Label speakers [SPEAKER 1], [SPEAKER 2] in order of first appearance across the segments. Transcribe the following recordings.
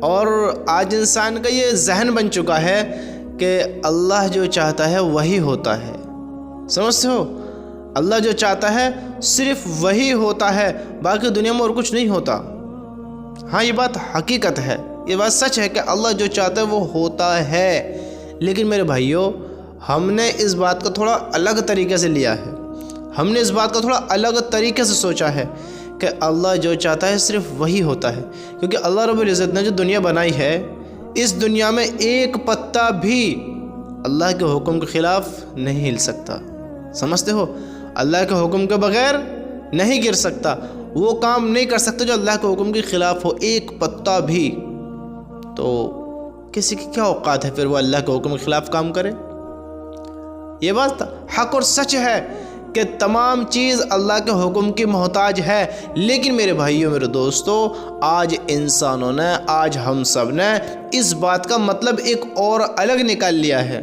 [SPEAKER 1] اور آج انسان کا یہ ذہن بن چکا ہے کہ اللہ جو چاہتا ہے وہی ہوتا ہے. سمجھتے ہو؟ اللہ جو چاہتا ہے صرف وہی ہوتا ہے، باقی دنیا میں اور کچھ نہیں ہوتا. ہاں یہ بات حقیقت ہے، یہ بات سچ ہے کہ اللہ جو چاہتا ہے وہ ہوتا ہے. لیکن میرے بھائیوں، ہم نے اس بات کو تھوڑا الگ طریقے سے لیا ہے. ہم نے اس بات کو تھوڑا الگ طریقے سے سوچا ہے کہ اللہ جو چاہتا ہے صرف وہی ہوتا ہے. کیونکہ اللہ رب العزت نے جو دنیا بنائی ہے، اس دنیا میں ایک پتا بھی اللہ کے حکم کے خلاف نہیں ہل سکتا. سمجھتے ہو؟ اللہ کے حکم کے بغیر نہیں گر سکتا، وہ کام نہیں کر سکتا جو اللہ کے حکم کے خلاف ہو، ایک پتا بھی. تو کسی کی کیا اوقات ہے پھر وہ اللہ کے حکم کے خلاف کام کرے؟ یہ بات حق اور سچ ہے کہ تمام چیز اللہ کے حکم کی محتاج ہے. لیکن میرے بھائیوں، میرے دوستو، آج انسانوں نے، آج ہم سب نے اس بات کا مطلب ایک اور الگ نکال لیا ہے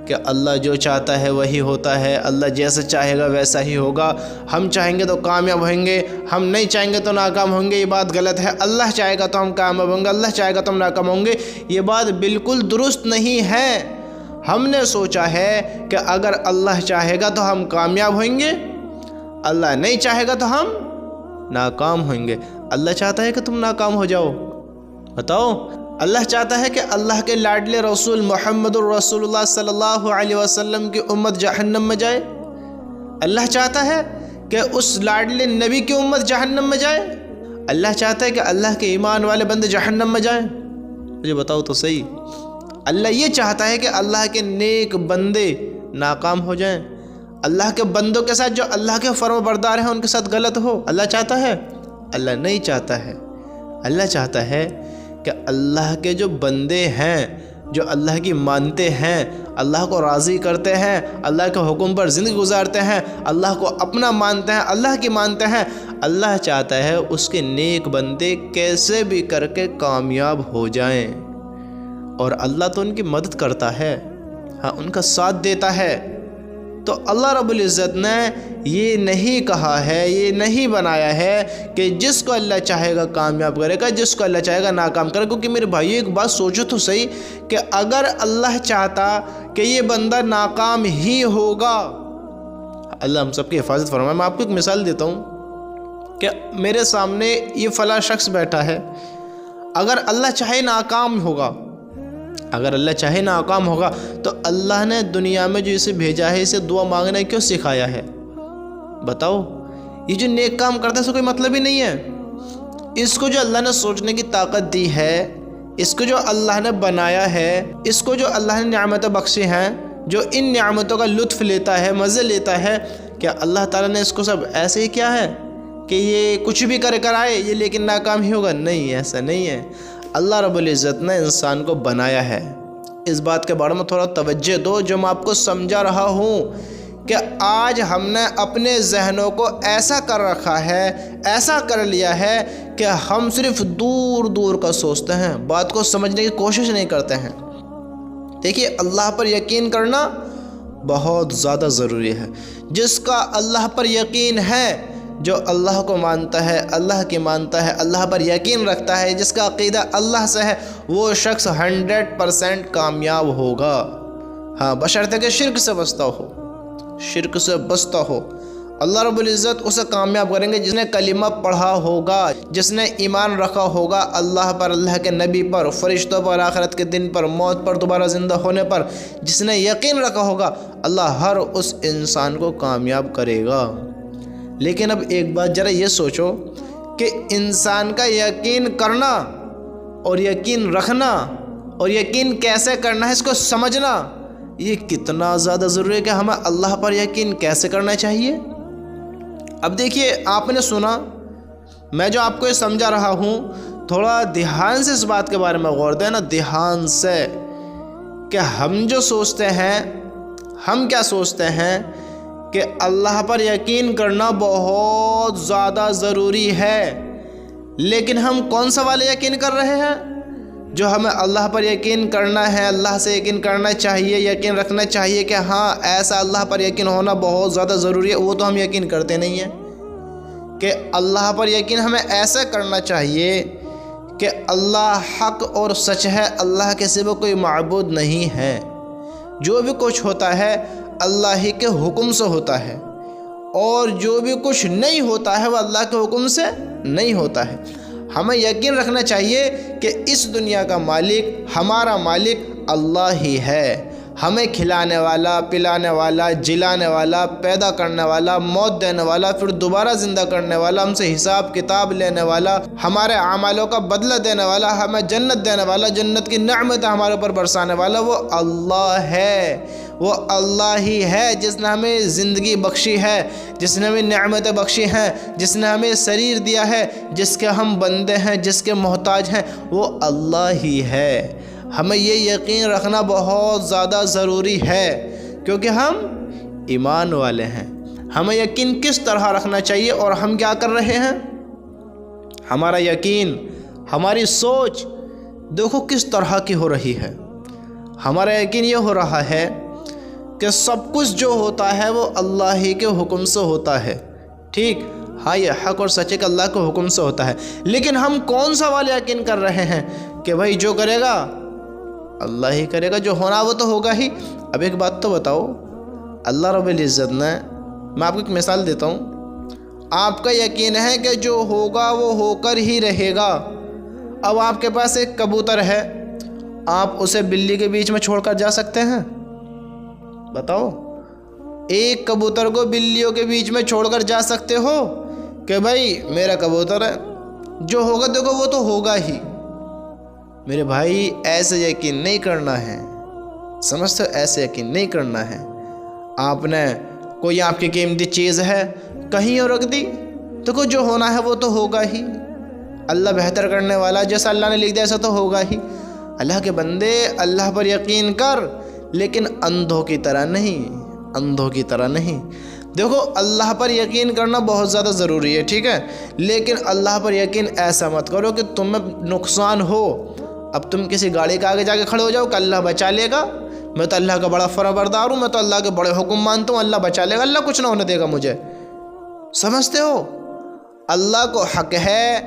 [SPEAKER 1] کہ اللہ جو چاہتا ہے وہی ہوتا ہے، اللہ جیسا چاہے گا ویسا ہی ہوگا. ہم چاہیں گے تو کامیاب ہوئیں گے، ہم نہیں چاہیں گے تو ناکام ہوں گے. یہ بات غلط ہے. اللہ چاہے گا تو ہم کامیاب ہوں گے، اللہ چاہے گا تو ہم ناکام ہوں گے. یہ بات بالکل درست نہیں ہے. ہم نے سوچا ہے کہ اگر اللہ چاہے گا تو ہم کامیاب ہوئیں گے، اللہ نہیں چاہے گا تو ہم ناکام ہوئیں گے. اللہ چاہتا ہے کہ تم ناکام ہو جاؤ؟ بتاؤ. اللہ چاہتا ہے کہ اللہ کے لاڈلے رسول محمد الرسول اللہ صلی اللہ علیہ وسلم کی امت جہنم میں جائے؟ اللہ چاہتا ہے کہ اس لاڈلے نبی کی امت جہنم میں جائے؟ اللہ چاہتا ہے کہ اللہ کے ایمان والے بندے جہنم میں جائیں؟ مجھے بتاؤ تو صحیح. اللہ یہ چاہتا ہے کہ اللہ کے نیک بندے ناکام ہو جائیں، اللہ کے بندوں کے ساتھ جو اللہ کے فرما بردار ہیں ان کے ساتھ غلط ہو. اللہ چاہتا ہے؟ اللہ نہیں چاہتا ہے. اللہ چاہتا ہے کہ اللہ کے جو بندے ہیں، جو اللہ کی مانتے ہیں، اللہ کو راضی کرتے ہیں، اللہ کے حکم پر زندگی گزارتے ہیں، اللہ کو اپنا مانتے ہیں، اللہ کی مانتے ہیں، اللہ چاہتا ہے اس کے نیک بندے کیسے بھی کر کے کامیاب ہو جائیں. اور اللہ تو ان کی مدد کرتا ہے، ہاں ان کا ساتھ دیتا ہے. تو اللہ رب العزت نے یہ نہیں کہا ہے، یہ نہیں بنایا ہے کہ جس کو اللہ چاہے گا کامیاب کرے گا، جس کو اللہ چاہے گا ناکام کرے گا. کیونکہ میرے بھائیو ایک بات سوچو تو صحیح کہ اگر اللہ چاہتا کہ یہ بندہ ناکام ہی ہوگا، اللہ ہم سب کی حفاظت فرمائے. میں آپ کو ایک مثال دیتا ہوں کہ میرے سامنے یہ فلاں شخص بیٹھا ہے، اگر اللہ چاہے ناکام ہوگا، اگر اللہ چاہے ناکام ہوگا تو اللہ نے دنیا میں جو اسے بھیجا ہے اسے دعا مانگنا کیوں سکھایا ہے؟ بتاؤ. یہ جو نیک کام کرتا ہے اس کو کوئی مطلب ہی نہیں ہے. اس کو جو اللہ نے سوچنے کی طاقت دی ہے، اس کو جو اللہ نے بنایا ہے، اس کو جو اللہ نے نعمتیں بخشی ہیں، جو ان نعمتوں کا لطف لیتا ہے، مزے لیتا ہے، کیا اللہ تعالیٰ نے اس کو سب ایسے ہی کیا ہے کہ یہ کچھ بھی کر آئے یہ لیکن ناکام ہی ہوگا؟ نہیں، ایسا نہیں ہے. اللہ رب العزت نے انسان کو بنایا ہے. اس بات کے بارے میں تھوڑا توجہ دو جو میں آپ کو سمجھا رہا ہوں کہ آج ہم نے اپنے ذہنوں کو ایسا کر رکھا ہے، ایسا کر لیا ہے کہ ہم صرف دور دور کا سوچتے ہیں، بات کو سمجھنے کی کوشش نہیں کرتے ہیں. دیکھیے، اللہ پر یقین کرنا بہت زیادہ ضروری ہے. جس کا اللہ پر یقین ہے، جو اللہ کو مانتا ہے، اللہ کی مانتا ہے، اللہ پر یقین رکھتا ہے، جس کا عقیدہ اللہ سے ہے، وہ شخص 100% کامیاب ہوگا. ہاں بشرطے کہ شرک سے بچتا ہو، شرک سے بچتا ہو. اللہ رب العزت اسے کامیاب کریں گے جس نے کلمہ پڑھا ہوگا، جس نے ایمان رکھا ہوگا اللہ پر، اللہ کے نبی پر، فرشتوں پر، آخرت کے دن پر، موت پر، دوبارہ زندہ ہونے پر. جس نے یقین رکھا ہوگا اللہ ہر اس انسان کو کامیاب کرے گا. لیکن اب ایک بات ذرا یہ سوچو کہ انسان کا یقین کرنا اور یقین رکھنا اور یقین کیسے کرنا ہے اس کو سمجھنا، یہ کتنا زیادہ ضروری ہے کہ ہمیں اللہ پر یقین کیسے کرنا چاہیے. اب دیکھیے، آپ نے سنا، میں جو آپ کو یہ سمجھا رہا ہوں، تھوڑا دھیان سے اس بات کے بارے میں غور دینا، دھیان سے، کہ ہم جو سوچتے ہیں، ہم کیا سوچتے ہیں کہ اللہ پر یقین کرنا بہت زیادہ ضروری ہے. لیکن ہم کون سا والا یقین کر رہے ہیں؟ جو ہمیں اللہ پر یقین کرنا ہے، اللہ سے یقین کرنا چاہیے، یقین رکھنا چاہیے کہ ہاں ایسا اللہ پر یقین ہونا بہت زیادہ ضروری ہے، وہ تو ہم یقین کرتے نہیں ہیں. کہ اللہ پر یقین ہمیں ایسا کرنا چاہیے کہ اللہ حق اور سچ ہے، اللہ کے سوا کوئی معبود نہیں ہے، جو بھی کچھ ہوتا ہے اللہ ہی کے حکم سے ہوتا ہے، اور جو بھی کچھ نہیں ہوتا ہے وہ اللہ کے حکم سے نہیں ہوتا ہے۔ ہمیں یقین رکھنا چاہیے کہ اس دنیا کا مالک، ہمارا مالک اللہ ہی ہے، ہمیں کھلانے والا، پلانے والا، جلانے والا، پیدا کرنے والا، موت دینے والا، پھر دوبارہ زندہ کرنے والا، ہم سے حساب کتاب لینے والا، ہمارے اعمالوں کا بدلہ دینے والا، ہمیں جنت دینے والا، جنت کی نعمتیں ہمارے اوپر برسانے والا وہ اللہ ہے۔ وہ اللہ ہی ہے جس نے ہمیں زندگی بخشی ہے، جس نے ہمیں نعمتیں بخشی ہیں، جس نے ہمیں شریر دیا ہے، جس کے ہم بندے ہیں، جس کے محتاج ہیں، وہ اللہ ہی ہے۔ ہمیں یہ یقین رکھنا بہت زیادہ ضروری ہے کیونکہ ہم ایمان والے ہیں۔ ہمیں یقین کس طرح رکھنا چاہیے اور ہم کیا کر رہے ہیں؟ ہمارا یقین، ہماری سوچ دیکھو کس طرح کی ہو رہی ہے۔ ہمارا یقین یہ ہو رہا ہے کہ سب کچھ جو ہوتا ہے وہ اللہ ہی کے حکم سے ہوتا ہے، ٹھیک؟ ہاں، یہ حق اور سچ کہ اللہ کے حکم سے ہوتا ہے، لیکن ہم کون سا والا یقین کر رہے ہیں کہ بھائی جو کرے گا اللہ ہی کرے گا، جو ہونا وہ تو ہوگا ہی۔ اب ایک بات تو بتاؤ، اللہ رب العزت نے، میں آپ کو ایک مثال دیتا ہوں، آپ کا یقین ہے کہ جو ہوگا وہ ہو کر ہی رہے گا۔ اب آپ کے پاس ایک کبوتر ہے، آپ اسے بلی کے بیچ میں چھوڑ کر جا سکتے ہیں؟ بتاؤ، ایک کبوتر کو بلیوں کے بیچ میں چھوڑ کر جا سکتے ہو کہ بھائی میرا کبوتر ہے، جو ہوگا دیکھو وہ تو ہوگا ہی؟ میرے بھائی ایسے یقین نہیں کرنا ہے، سمجھتے ہو؟ ایسے یقین نہیں کرنا ہے۔ آپ نے کوئی آپ کی قیمتی چیز ہے کہیں اور رکھ دی، دیکھو جو ہونا ہے وہ تو ہوگا ہی، اللہ بہتر کرنے والا، جیسا اللہ نے لکھ دیا ایسا تو ہوگا ہی۔ اللہ کے بندے اللہ پر یقین کر، لیکن اندھوں کی طرح نہیں، اندھوں کی طرح نہیں۔ دیکھو اللہ پر یقین کرنا بہت زیادہ ضروری ہے، ٹھیک ہے، لیکن اللہ پر یقین ایسا مت کرو کہ تمہیں نقصان ہو۔ اب تم کسی گاڑی کے آگے جا کے کھڑے ہو جاؤ کہ اللہ بچا لے گا، میں تو اللہ کا بڑا فرمانبردار ہوں، میں تو اللہ کے بڑے حکم مانتا ہوں، اللہ بچا لے گا، اللہ کچھ نہ ہونے دے گا مجھے۔ سمجھتے ہو؟ اللہ کو حق ہے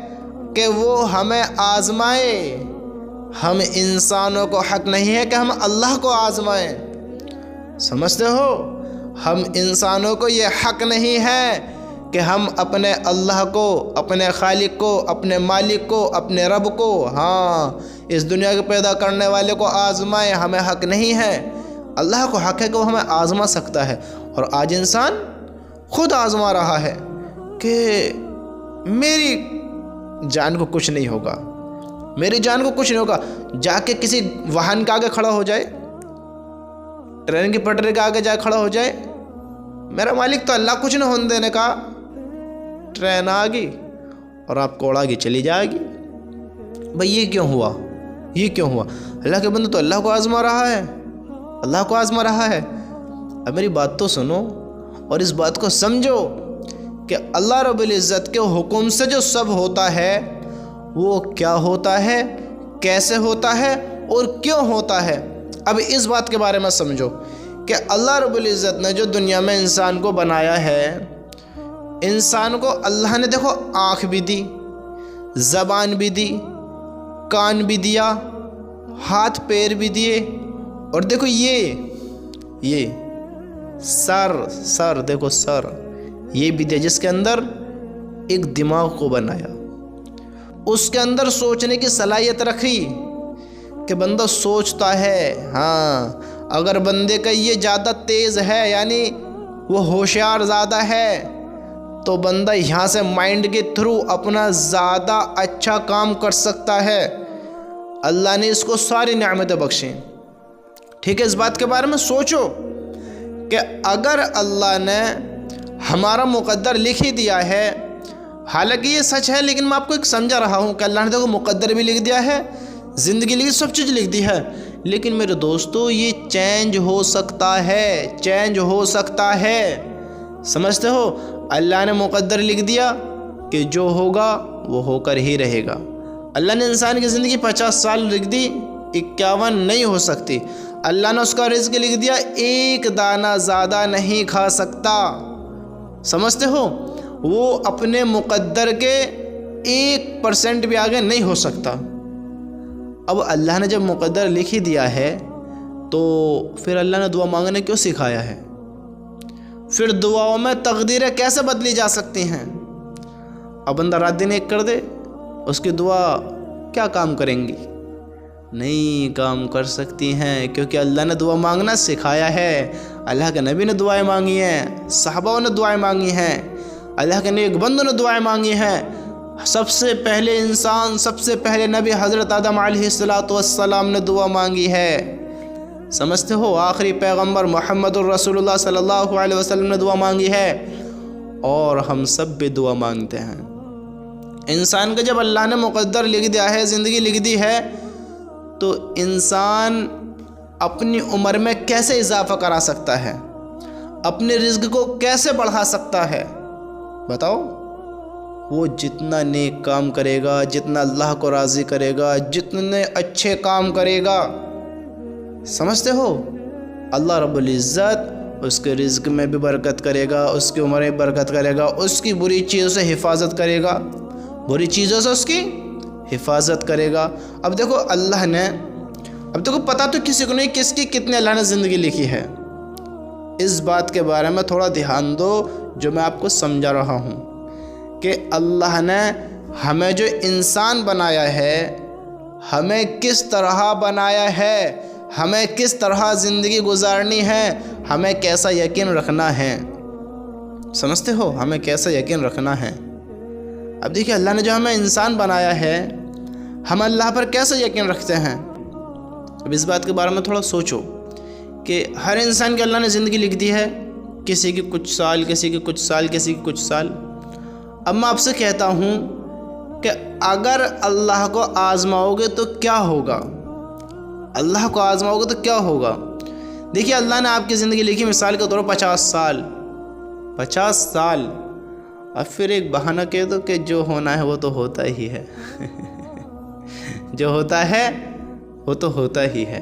[SPEAKER 1] کہ وہ ہمیں آزمائے، ہم انسانوں کو حق نہیں ہے کہ ہم اللہ کو آزمائیں۔ سمجھتے ہو؟ ہم انسانوں کو یہ حق نہیں ہے کہ ہم اپنے اللہ کو، اپنے خالق کو، اپنے مالک کو، اپنے رب کو، ہاں اس دنیا کے پیدا کرنے والے کو آزمائیں، ہمیں حق نہیں ہے۔ اللہ کو حق ہے کہ وہ ہمیں آزما سکتا ہے، اور آج انسان خود آزما رہا ہے کہ میری جان کو کچھ نہیں ہوگا، میری جان کو کچھ نہیں ہوگا۔ جا کے کسی واہن کے آگے کھڑا ہو جائے، ٹرین کی پٹری کے آگے جا کے کھڑا ہو جائے، میرا مالک تو اللہ کچھ نہ ہونے دینے کا، ٹرین آ گئی اور آپ کو اڑا کے چلی جائے گی۔ بھئی یہ کیوں ہوا؟ یہ کیوں ہوا؟ اللہ کے بندے تو اللہ کو آزما رہا ہے، اللہ کو آزما رہا ہے۔ اب میری بات تو سنو اور اس بات کو سمجھو کہ اللہ رب العزت کے حکم سے جو سب ہوتا ہے وہ کیا ہوتا ہے، کیسے ہوتا ہے اور کیوں ہوتا ہے۔ اب اس بات کے بارے میں سمجھو کہ اللہ رب العزت نے جو دنیا میں انسان کو بنایا ہے، انسان کو اللہ نے دیکھو آنکھ بھی دی، زبان بھی دی، کان بھی دیا، ہاتھ پیر بھی دیے، اور دیکھو یہ سر دیکھو سر یہ بھی دیا، جس کے اندر ایک دماغ کو بنایا، اس کے اندر سوچنے کی صلاحیت رکھی کہ بندہ سوچتا ہے۔ ہاں اگر بندے کا یہ زیادہ تیز ہے، یعنی وہ ہوشیار زیادہ ہے، تو بندہ یہاں سے مائنڈ کے تھرو اپنا زیادہ اچھا کام کر سکتا ہے۔ اللہ نے اس کو ساری نعمتیں بخشیں، ٹھیک ہے؟ اس بات کے بارے میں سوچو کہ اگر اللہ نے ہمارا مقدر لکھ ہی دیا ہے، حالانکہ یہ سچ ہے لیکن میں آپ کو ایک سمجھا رہا ہوں کہ اللہ نے دیکھو مقدر بھی لکھ دیا ہے، زندگی لکھی، سب چیز لکھ دی ہے، لیکن میرے دوستو یہ چینج ہو سکتا ہے، چینج ہو سکتا ہے۔ سمجھتے ہو؟ اللہ نے مقدر لکھ دیا کہ جو ہوگا وہ ہو کر ہی رہے گا۔ اللہ نے انسان کی زندگی 50 سال لکھ دی، 51 نہیں ہو سکتی۔ اللہ نے اس کا رزق لکھ دیا، ایک دانہ زیادہ نہیں کھا سکتا۔ سمجھتے ہو؟ وہ اپنے مقدر کے 1% بھی آگے نہیں ہو سکتا۔ اب اللہ نے جب مقدر لکھ ہی دیا ہے تو پھر اللہ نے دعا مانگنے کیوں سکھایا ہے؟ پھر دعاؤں میں تقدیریں کیسے بدلی جا سکتی ہیں؟ اب بندہ رات دن ایک کر دے، اس کی دعا کیا کام کریں گی؟ نہیں کام کر سکتی ہیں، کیونکہ اللہ نے دعا مانگنا سکھایا ہے۔ اللہ کے نبی نے دعائیں مانگی ہیں، صحابہ نے دعائیں مانگی ہیں، اللہ کے نیک بندوں نے دعائیں مانگی ہیں۔ سب سے پہلے انسان، سب سے پہلے نبی حضرت آدم علیہ السلام نے دعا مانگی ہے، سمجھتے ہو؟ آخری پیغمبر محمد الرسول اللہ صلی اللہ علیہ وسلم نے دعا مانگی ہے، اور ہم سب بھی دعا مانگتے ہیں۔ انسان کا جب اللہ نے مقدر لکھ دیا ہے، زندگی لکھ دی ہے، تو انسان اپنی عمر میں کیسے اضافہ کرا سکتا ہے؟ اپنے رزق کو کیسے بڑھا سکتا ہے؟ بتاؤ؟ وہ جتنا نیک کام کرے گا، جتنا اللہ کو راضی کرے گا، جتنے اچھے کام کرے گا، سمجھتے ہو؟ اللہ رب العزت اس کے رزق میں بھی برکت کرے گا، اس کی عمر میں برکت کرے گا، اس کی بری چیزوں سے حفاظت کرے گا، بری چیزوں سے اس کی حفاظت کرے گا۔ اب دیکھو اللہ نے، اب دیکھو پتہ تو کسی کو نہیں کس کی کتنے اللہ نے زندگی لکھی ہے۔ اس بات کے بارے میں تھوڑا دھیان دو جو میں آپ کو سمجھا رہا ہوں، کہ اللہ نے ہمیں جو انسان بنایا ہے، ہمیں کس طرح بنایا ہے، ہمیں کس طرح زندگی گزارنی ہے، ہمیں کیسا یقین رکھنا ہے، سمجھتے ہو؟ ہمیں کیسا یقین رکھنا ہے۔ اب دیکھیں اللہ نے جو ہمیں انسان بنایا ہے، ہم اللہ پر کیسا یقین رکھتے ہیں؟ اب اس بات کے بارے میں تھوڑا سوچو کہ ہر انسان کی اللہ نے زندگی لکھ دی ہے، کسی کی کچھ سال، کسی کی کچھ سال، کسی کی کچھ سال۔ اب میں آپ سے کہتا ہوں کہ اگر اللہ کو آزماؤ گے تو کیا ہوگا؟ اللہ کو آزماؤ گے تو کیا ہوگا؟ دیکھیے اللہ نے آپ کی زندگی لکھی، مثال کے طور پر 50 سال، اب پھر ایک بہانہ کہہ دو کہ جو ہونا ہے وہ تو ہوتا ہی ہے جو ہوتا ہے وہ تو ہوتا ہی ہے۔